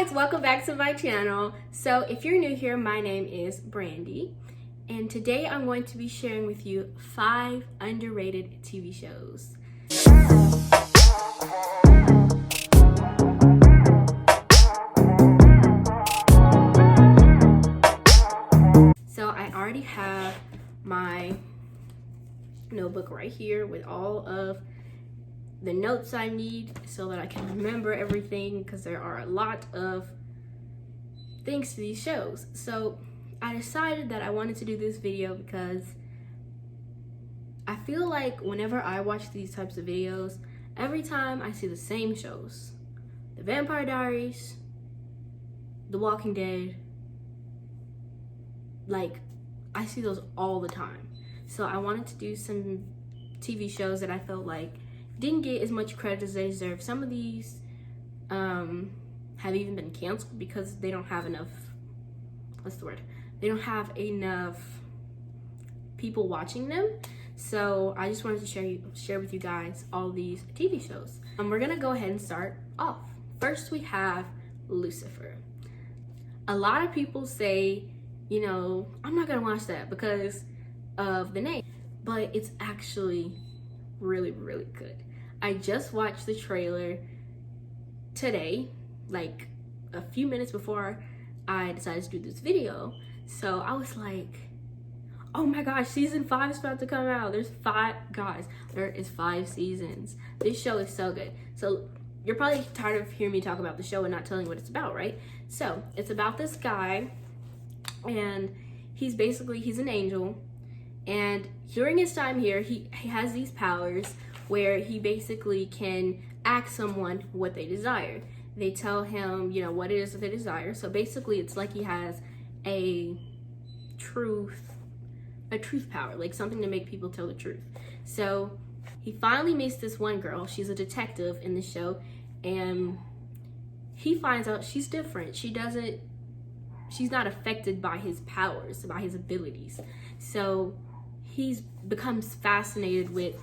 guys, welcome back to my channel. So if you're new here, my name is Brandi, and today I'm going to be sharing with you 5 underrated TV shows. So I already have my notebook right here with all of the notes I need so that I can remember everything, because there are a lot of things to these shows. So I decided that I wanted to do this video because I feel like whenever I watch these types of videos, every time I see the same shows: The Vampire Diaries, The Walking Dead, like I see those all the time. So I wanted to do some TV shows that I felt like didn't get as much credit as they deserve. Some of these have even been canceled because they don't have enough, they don't have enough people watching them. So I just wanted to share with you guys all these TV shows. We're gonna go ahead and start off. First, we have Lucifer. A lot of people say, you know, I'm not gonna watch that because of the name, but it's actually really good. I just watched the trailer today, like a few minutes before I decided to do this video. So I was like, oh my gosh, season 5 is about to come out. There is 5 seasons. This show is so good. So you're probably tired of hearing me talk about the show and not telling what it's about, right? So it's about this guy, and he's an angel. And during his time here, he has these powers where he basically can ask someone what they desire. They tell him, you know, what it is that they desire. So basically, it's like he has a truth power, like something to make people tell the truth. So he finally meets this one girl. She's a detective in the show, and he finds out she's different. She's not affected by his powers, by his abilities. So he becomes fascinated with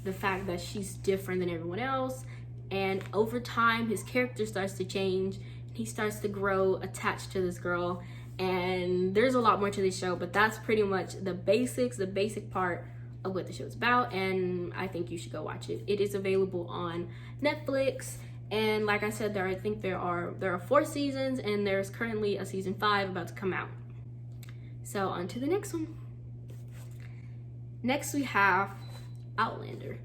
the fact that she's different than everyone else, and over time his character starts to change. He starts to grow attached to this girl, and there's a lot more to this show, but that's pretty much the basic part of what the show's about, and I think you should go watch it. It is available on Netflix, and like I said, I think there are 4 seasons, and there's currently a season 5 about to come out. So on to the next one. Next, we have Outlander.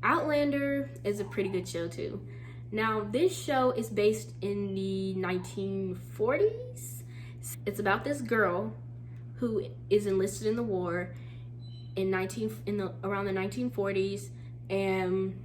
Outlander is a pretty good show too. Now, this show is based in the 1940s. It's about this girl who is enlisted in the war around the 1940s, and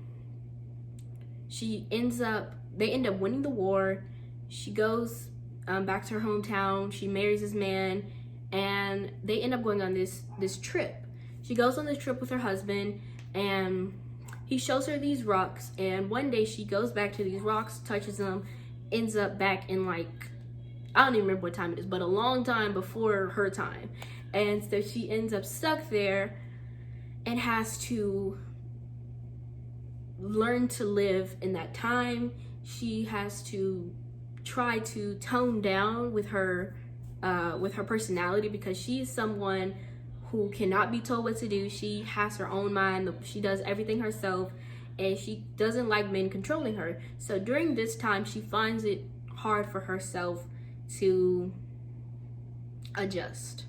they end up winning the war. She goes back to her hometown. She marries this man, and they end up going on this trip. She goes on this trip with her husband, and he shows her these rocks, and one day she goes back to these rocks, touches them, ends up back in, like, I don't even remember what time it is, but a long time before her time. And so she ends up stuck there and has to learn to live in that time. She has to try to tone down with her personality, because she is someone who cannot be told what to do. She has her own mind. She does everything herself, and she doesn't like men controlling her. So during this time, she finds it hard for herself to adjust.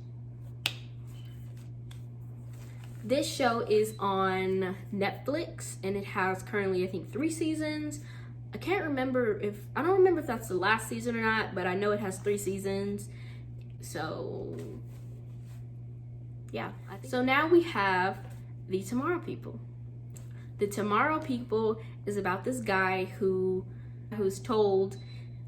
This show is on Netflix, and it has currently, I think, 3 seasons. I don't remember if that's the last season or not, but I know it has 3 seasons. So yeah. So now we have The Tomorrow People. The Tomorrow People is about this guy who's told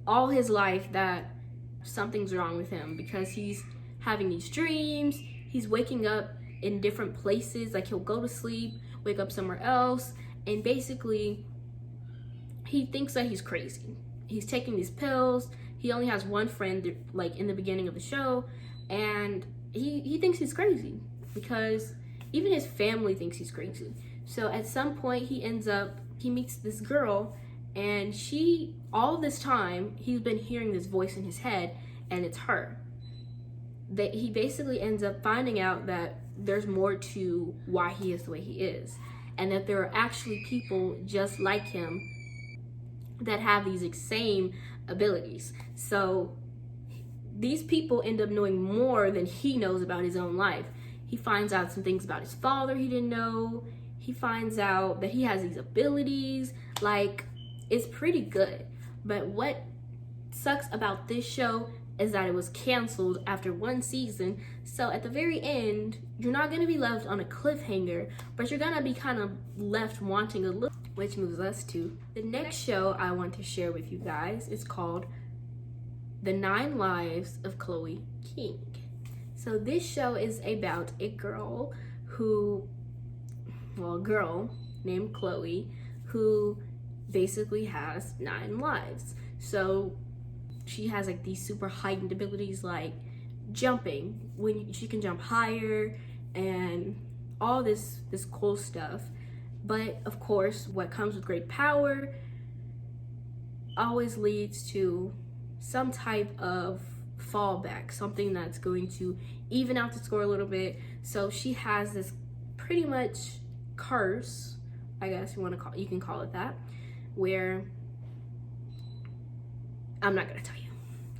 all his life that something's wrong with him, because he's having these dreams. He's waking up in different places. Like, he'll go to sleep, wake up somewhere else, and basically he thinks that he's crazy. He's taking these pills. He only has one friend, like, in the beginning of the show, and he thinks he's crazy, because even his family thinks he's crazy. So at some point he meets this girl, And all this time, he's been hearing this voice in his head, and it's her. That he basically ends up finding out that there's more to why he is the way he is, and that there are actually people just like him that have these same abilities. So these people end up knowing more than he knows about his own life. He finds out some things about his father he didn't know. He finds out that he has these abilities. Like, it's pretty good. But what sucks about this show is that it was canceled after 1 season. So at the very end, you're not going to be left on a cliffhanger, but you're going to be kind of left wanting a little. Which moves us to the next show I want to share with you guys. It's called The 9 Lives of Chloe King. So this show is about a girl named Chloe, who basically has 9 lives. So she has like these super heightened abilities, like jumping, when she can jump higher, and all this cool stuff. But of course, what comes with great power always leads to some type of fallback, something that's going to even out the score a little bit. So she has this pretty much curse, I guess you can call it that, where I'm not gonna tell you.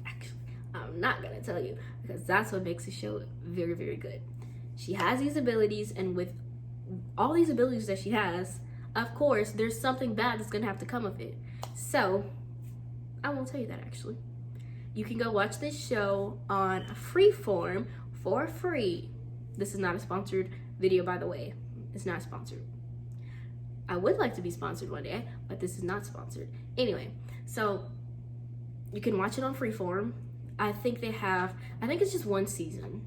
Actually, I'm not gonna tell you, because that's what makes the show very, very good. She has these abilities, and with all these abilities that she has, of course, there's something bad that's gonna have to come of it. So I won't tell you that. Actually, you can go watch this show on Freeform for free. This is not a sponsored video, by the way. It's not sponsored. I would like to be sponsored one day, but this is not sponsored. Anyway, so you can watch it on Freeform. I think it's just 1 season.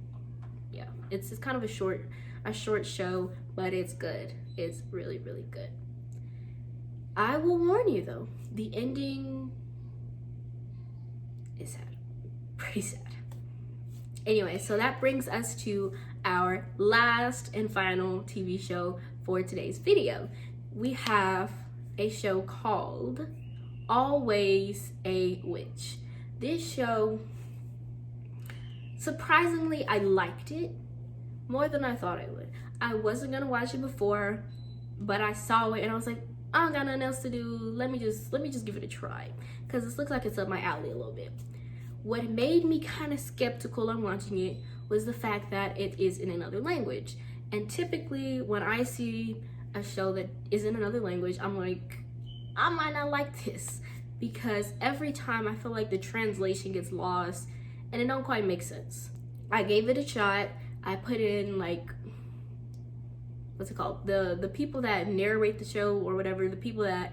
Yeah, it's kind of a short show, but it's good. It's really, really good. I will warn you though, the ending is sad. Pretty sad. Anyway, so that brings us to our last and final TV show for today's video. We have a show called Always a Witch. This show, surprisingly, I liked it more than I thought I would. I wasn't gonna watch it before, but I saw it and I was like, I don't got nothing else to do. Let me just give it a try, because this looks like it's up my alley a little bit. What made me kind of skeptical on watching it was the fact that it is in another language. And typically when I see a show that is in another language, I'm like, I might not like this, because every time I feel like the translation gets lost and it don't quite make sense. I gave it a shot. I put in like, what's it called? The people that narrate the show or whatever, the people that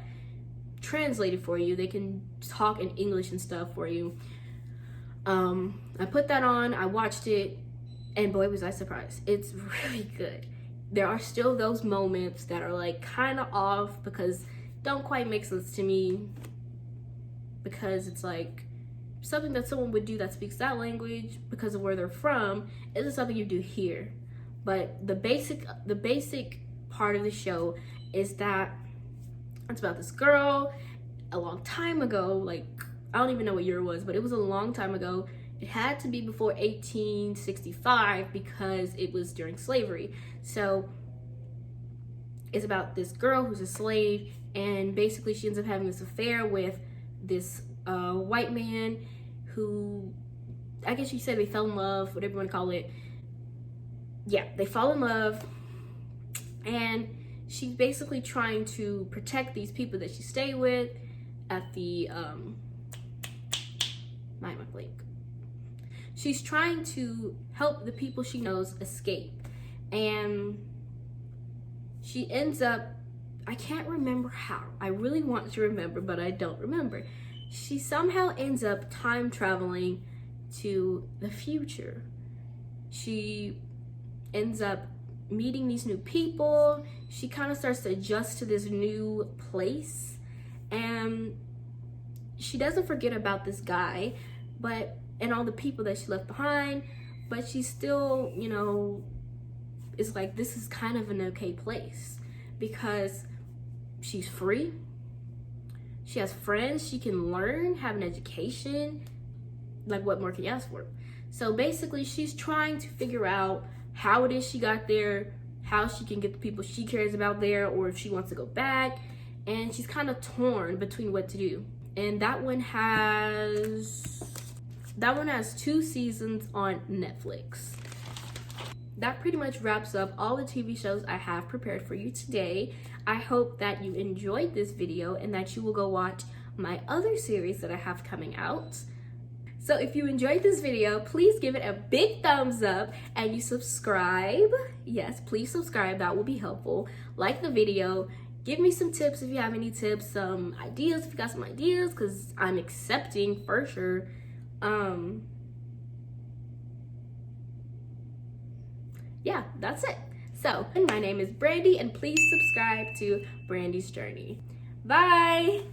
translate it for you, they can talk in English and stuff for you. I put that on, I watched it, and boy was I surprised. It's really good. There are still those moments that are like kind of off, because don't quite make sense to me, because it's like something that someone would do that speaks that language because of where they're from isn't something you do here. But the basic part of the show is that it's about this girl a long time ago, like I don't even know what year it was, but it was a long time ago. It had to be before 1865 because it was during slavery. So it's about this girl who's a slave, and basically she ends up having this affair with this white man who, I guess you said they fell in love, whatever you want to call it. Yeah, they fall in love, and she's basically trying to protect these people that she stayed with at the she's trying to help the people she knows escape, and she ends up, I can't remember how, I really want to remember but I don't remember. She somehow ends up time traveling to the future. She ends up meeting these new people. She kind of starts to adjust to this new place, and she doesn't forget about this guy and all the people that she left behind, but she still, you know, is like, this is kind of an okay place because she's free, She has friends. She can learn, have an education. Like, what more can you ask for? So basically, she's trying to figure out how it is she got there, how she can get the people she cares about there, or if she wants to go back. And she's kind of torn between what to do. And that one has 2 seasons on Netflix. That pretty much wraps up all the TV shows I have prepared for you today. I hope that you enjoyed this video and that you will go watch my other series that I have coming out. So if you enjoyed this video, please give it a big thumbs up and you subscribe. Yes, please subscribe. That will be helpful. Like the video. Give me some tips if you have any tips, some ideas if you got some ideas, because I'm accepting for sure. Yeah, that's it. So, my name is Brandi, and please subscribe to Brandi's Journey. Bye!